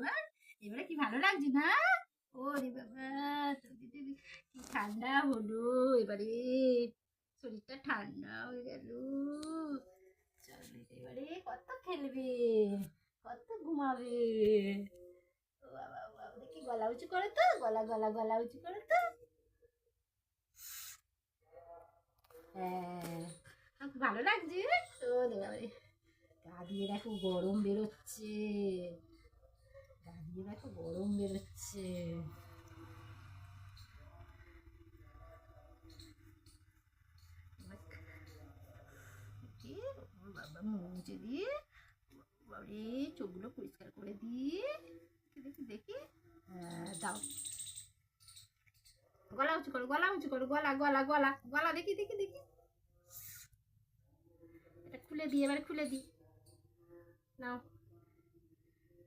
হ্যাঁ? এবারে কি ভালো লাগছে না? ওরে বাবা, সর্দিতে কি ঠান্ডা হলো এবারে, শরীরটা ঠান্ডা হয়ে গেল। চল এবারে কত খেলবে, কত ঘুমাবে। ও বাবা, ও বাবা, দেখি গলা উঁচু করে তো, গলা গলা গলা উঁচু করে তো। হ্যাঁ, খুব ভালো লাগছে। ও বাবারে, গা দিয়ে দেখো গরম বেরোচ্ছে, গা দিয়ে দেখো গরম বেরোচ্ছে। বাবা মুছে দিয়ে, বাবারে চোখগুলো পরিষ্কার করে দিয়ে, দেখি দেখি। হ্যাঁ, দাও, গলা উঁচু করো, গলা উঁচু করো, গলা গলা গলা গলা, দেখি দেখি দেখি। এটা খুলে দিই, এবারে খুলে দিই, নাও।